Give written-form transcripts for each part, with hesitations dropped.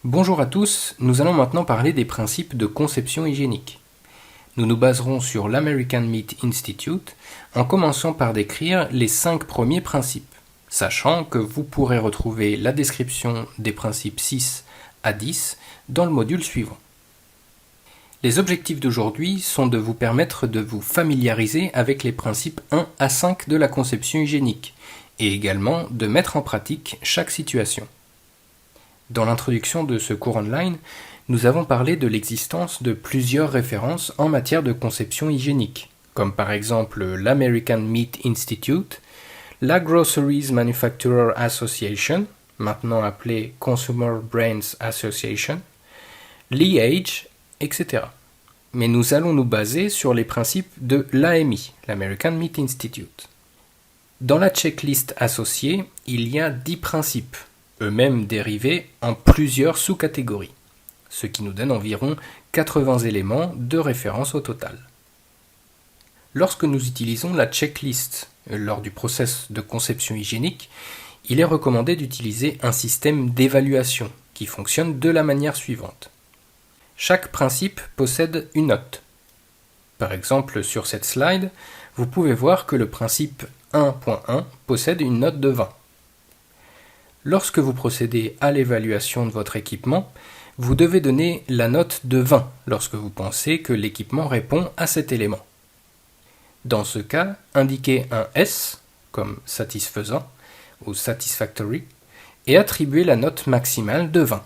Bonjour à tous, nous allons maintenant parler des principes de conception hygiénique. Nous nous baserons sur l'American Meat Institute en commençant par décrire les 5 premiers principes, sachant que vous pourrez retrouver la description des principes 6 à 10 dans le module suivant. Les objectifs d'aujourd'hui sont de vous permettre de vous familiariser avec les principes 1 à 5 de la conception hygiénique et également de mettre en pratique chaque situation. Dans l'introduction de ce cours online, nous avons parlé de l'existence de plusieurs références en matière de conception hygiénique, comme par exemple l'American Meat Institute, la Groceries Manufacturer Association, maintenant appelée Consumer Brands Association, l'EH, etc. Mais nous allons nous baser sur les principes de l'AMI, l'American Meat Institute. Dans la checklist associée, il y a 10 principes, eux-mêmes dérivés en plusieurs sous-catégories, ce qui nous donne environ 80 éléments de référence au total. Lorsque nous utilisons la checklist lors du process de conception hygiénique, il est recommandé d'utiliser un système d'évaluation qui fonctionne de la manière suivante. Chaque principe possède une note. Par exemple, sur cette slide, vous pouvez voir que le principe 1.1 possède une note de 20. Lorsque vous procédez à l'évaluation de votre équipement, vous devez donner la note de 20 lorsque vous pensez que l'équipement répond à cet élément. Dans ce cas, indiquez un S, comme satisfaisant ou satisfactory, et attribuez la note maximale de 20.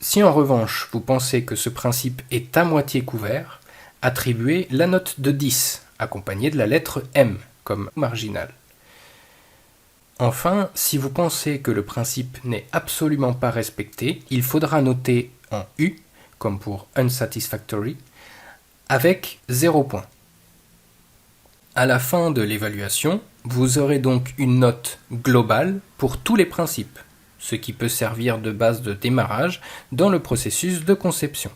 Si en revanche vous pensez que ce principe est à moitié couvert, attribuez la note de 10, accompagnée de la lettre M, comme marginal. Enfin, si vous pensez que le principe n'est absolument pas respecté, il faudra noter en U, comme pour unsatisfactory, avec 0 point. À la fin de l'évaluation, vous aurez donc une note globale pour tous les principes, ce qui peut servir de base de démarrage dans le processus de conception.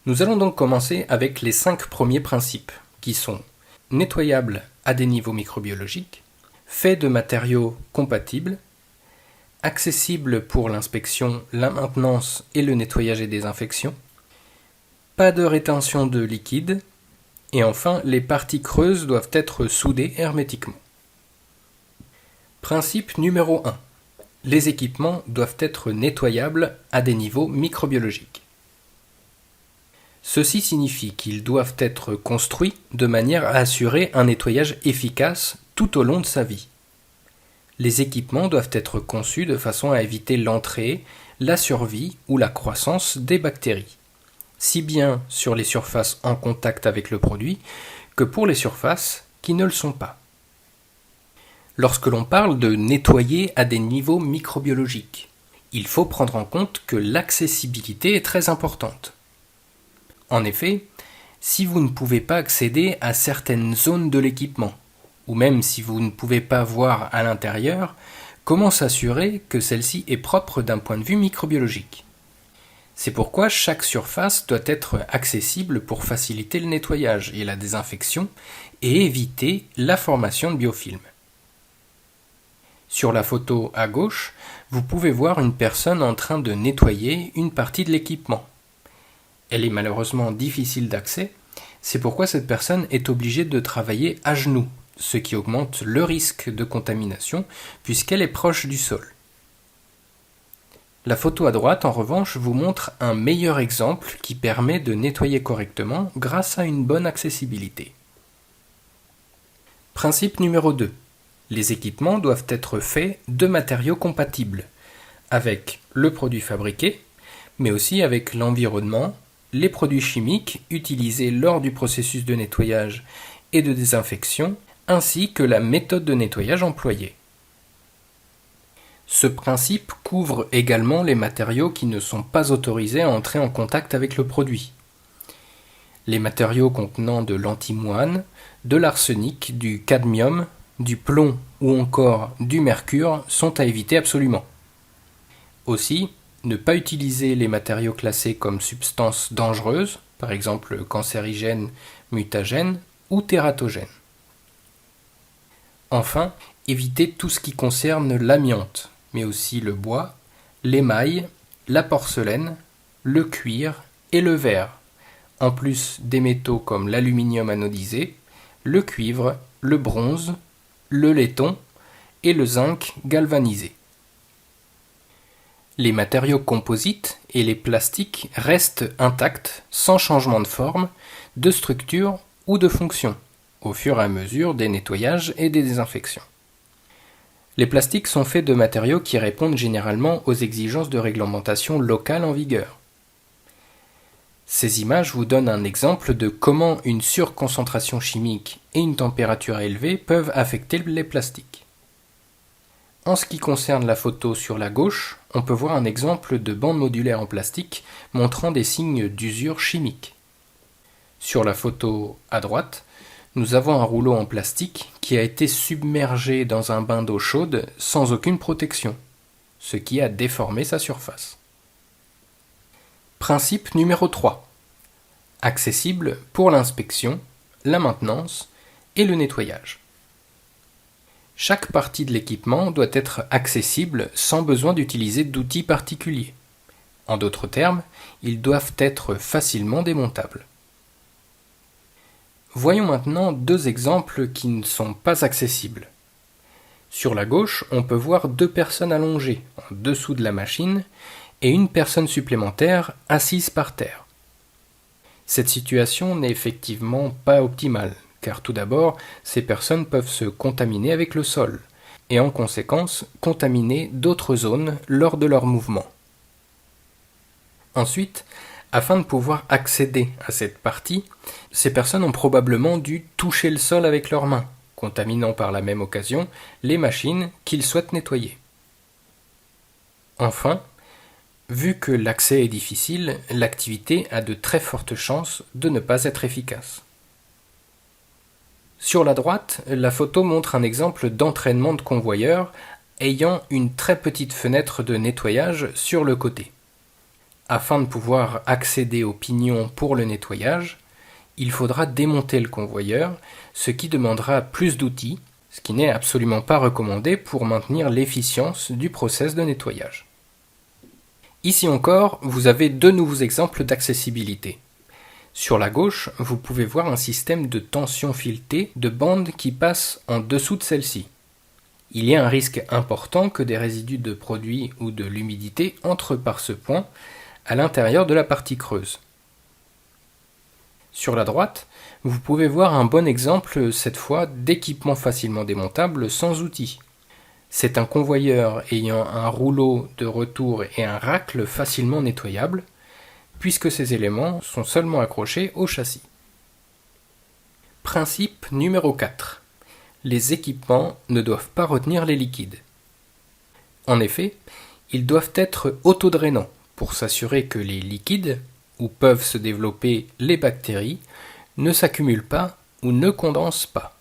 Nous allons donc commencer avec les 5 premiers principes, qui sont nettoyables à des niveaux microbiologiques, fait de matériaux compatibles, accessible pour l'inspection, la maintenance et le nettoyage et désinfection, pas de rétention de liquide, et enfin les parties creuses doivent être soudées hermétiquement. Principe numéro 1. Les équipements doivent être nettoyables à des niveaux microbiologiques. Ceci signifie qu'ils doivent être construits de manière à assurer un nettoyage efficace tout au long de sa vie. Les équipements doivent être conçus de façon à éviter l'entrée, la survie ou la croissance des bactéries, si bien sur les surfaces en contact avec le produit que pour les surfaces qui ne le sont pas. Lorsque l'on parle de nettoyer à des niveaux microbiologiques, il faut prendre en compte que l'accessibilité est très importante. En effet, si vous ne pouvez pas accéder à certaines zones de l'équipement, ou même si vous ne pouvez pas voir à l'intérieur, comment s'assurer que celle-ci est propre d'un point de vue microbiologique ? C'est pourquoi chaque surface doit être accessible pour faciliter le nettoyage et la désinfection et éviter la formation de biofilms. Sur la photo à gauche, vous pouvez voir une personne en train de nettoyer une partie de l'équipement. Elle est malheureusement difficile d'accès, c'est pourquoi cette personne est obligée de travailler à genoux, ce qui augmente le risque de contamination puisqu'elle est proche du sol. La photo à droite, en revanche, vous montre un meilleur exemple qui permet de nettoyer correctement grâce à une bonne accessibilité. Principe numéro 2. Les équipements doivent être faits de matériaux compatibles, avec le produit fabriqué, mais aussi avec l'environnement, les produits chimiques utilisés lors du processus de nettoyage et de désinfection, ainsi que la méthode de nettoyage employée. Ce principe couvre également les matériaux qui ne sont pas autorisés à entrer en contact avec le produit. Les matériaux contenant de l'antimoine, de l'arsenic, du cadmium, du plomb ou encore du mercure sont à éviter absolument. Aussi, ne pas utiliser les matériaux classés comme substances dangereuses, par exemple cancérigènes, mutagènes ou tératogènes. Enfin, éviter tout ce qui concerne l'amiante, mais aussi le bois l'émail, la porcelaine, le cuir et le verre, en plus des métaux comme l'aluminium anodisé, le cuivre, le bronze, le laiton et le zinc galvanisé. Les matériaux composites et les plastiques restent intacts sans changement de forme, de structure ou de fonction, au fur et à mesure des nettoyages et des désinfections. Les plastiques sont faits de matériaux qui répondent généralement aux exigences de réglementation locale en vigueur. Ces images vous donnent un exemple de comment une surconcentration chimique et une température élevée peuvent affecter les plastiques. En ce qui concerne la photo sur la gauche, on peut voir un exemple de bande modulaire en plastique montrant des signes d'usure chimique. Sur la photo à droite, nous avons un rouleau en plastique qui a été submergé dans un bain d'eau chaude sans aucune protection, ce qui a déformé sa surface. Principe numéro 3. Accessible pour l'inspection, la maintenance et le nettoyage. Chaque partie de l'équipement doit être accessible sans besoin d'utiliser d'outils particuliers. En d'autres termes, ils doivent être facilement démontables. Voyons maintenant deux exemples qui ne sont pas accessibles. Sur la gauche, on peut voir deux personnes allongées en dessous de la machine et une personne supplémentaire assise par terre. Cette situation n'est effectivement pas optimale, car tout d'abord, ces personnes peuvent se contaminer avec le sol, et en conséquence contaminer d'autres zones lors de leur mouvement. Ensuite, afin de pouvoir accéder à cette partie, ces personnes ont probablement dû toucher le sol avec leurs mains, contaminant par la même occasion les machines qu'ils souhaitent nettoyer. Enfin, vu que l'accès est difficile, l'activité a de très fortes chances de ne pas être efficace. Sur la droite, la photo montre un exemple d'entraînement de convoyeur ayant une très petite fenêtre de nettoyage sur le côté. Afin de pouvoir accéder au pignon pour le nettoyage, il faudra démonter le convoyeur, ce qui demandera plus d'outils, ce qui n'est absolument pas recommandé pour maintenir l'efficience du process de nettoyage. Ici encore, vous avez deux nouveaux exemples d'accessibilité. Sur la gauche, vous pouvez voir un système de tension filetée de bandes qui passe en dessous de celle-ci. Il y a un risque important que des résidus de produits ou de l'humidité entrent par ce point à l'intérieur de la partie creuse. Sur la droite, vous pouvez voir un bon exemple, cette fois, d'équipement facilement démontable sans outils. C'est un convoyeur ayant un rouleau de retour et un racle facilement nettoyable, puisque ces éléments sont seulement accrochés au châssis. Principe numéro 4. Les équipements ne doivent pas retenir les liquides. En effet, ils doivent être autodrainants pour s'assurer que les liquides, où peuvent se développer les bactéries, ne s'accumulent pas ou ne condensent pas.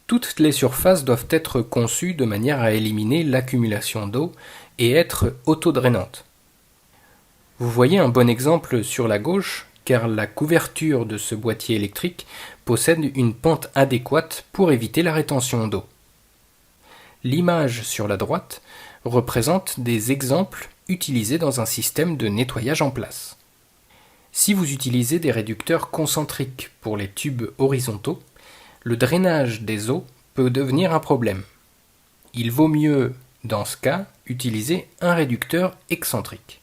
Toutes les surfaces doivent être conçues de manière à éliminer l'accumulation d'eau et être autodrainantes. Vous voyez un bon exemple sur la gauche, car la couverture de ce boîtier électrique possède une pente adéquate pour éviter la rétention d'eau. L'image sur la droite représente des exemples utilisés dans un système de nettoyage en place. Si vous utilisez des réducteurs concentriques pour les tubes horizontaux, le drainage des eaux peut devenir un problème. Il vaut mieux, dans ce cas, utiliser un réducteur excentrique.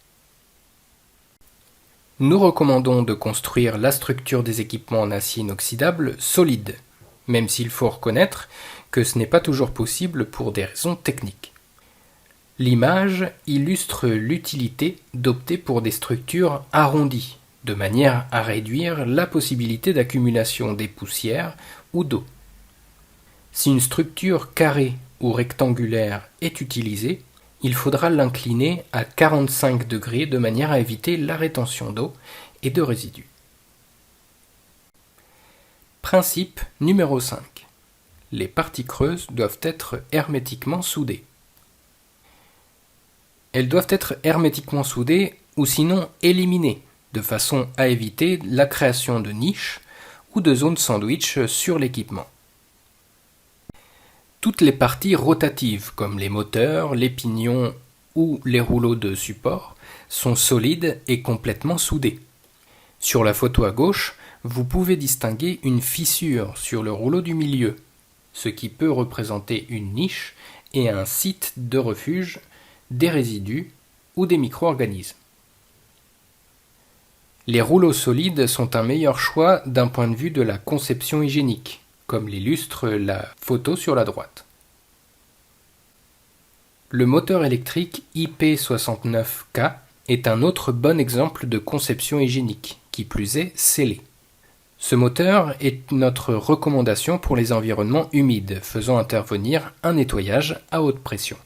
Nous recommandons de construire la structure des équipements en acier inoxydable solide, même s'il faut reconnaître que ce n'est pas toujours possible pour des raisons techniques. L'image illustre l'utilité d'opter pour des structures arrondies, de manière à réduire la possibilité d'accumulation des poussières ou d'eau. Si une structure carrée ou rectangulaire est utilisée, il faudra l'incliner à 45 degrés de manière à éviter la rétention d'eau et de résidus. Principe numéro 5. Les parties creuses doivent être hermétiquement soudées. Elles doivent être hermétiquement soudées ou sinon éliminées, de façon à éviter la création de niches ou de zones sandwich sur l'équipement. Toutes les parties rotatives, comme les moteurs, les pignons ou les rouleaux de support sont solides et complètement soudés. Sur la photo à gauche, vous pouvez distinguer une fissure sur le rouleau du milieu, ce qui peut représenter une niche et un site de refuge des résidus ou des micro-organismes. Les rouleaux solides sont un meilleur choix d'un point de vue de la conception hygiénique, comme l'illustre la photo sur la droite. Le moteur électrique IP69K est un autre bon exemple de conception hygiénique, qui plus est scellé. Ce moteur est notre recommandation pour les environnements humides, faisant intervenir un nettoyage à haute pression.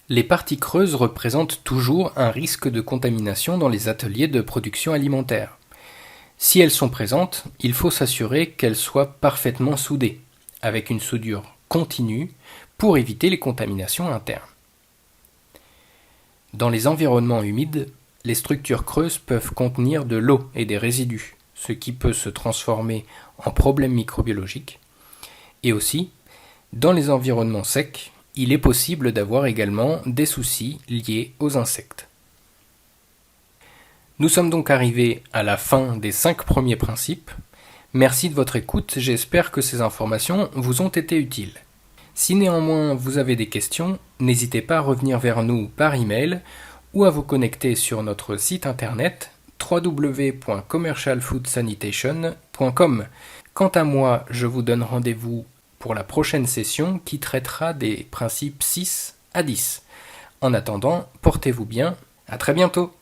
Les parties creuses représentent toujours un risque de contamination dans les ateliers de production alimentaire. Si elles sont présentes, il faut s'assurer qu'elles soient parfaitement soudées, avec une soudure continue pour éviter les contaminations internes. Dans les environnements humides, les structures creuses peuvent contenir de l'eau et des résidus, ce qui peut se transformer en problèmes microbiologiques. Et aussi, dans les environnements secs, il est possible d'avoir également des soucis liés aux insectes. Nous sommes donc arrivés à la fin des 5 premiers principes. Merci de votre écoute, j'espère que ces informations vous ont été utiles. Si néanmoins vous avez des questions, n'hésitez pas à revenir vers nous par email ou à vous connecter sur notre site internet www.commercialfoodsanitation.com. Quant à moi, je vous donne rendez-vous pour la prochaine session qui traitera des principes 6 à 10. En attendant, portez-vous bien, à très bientôt.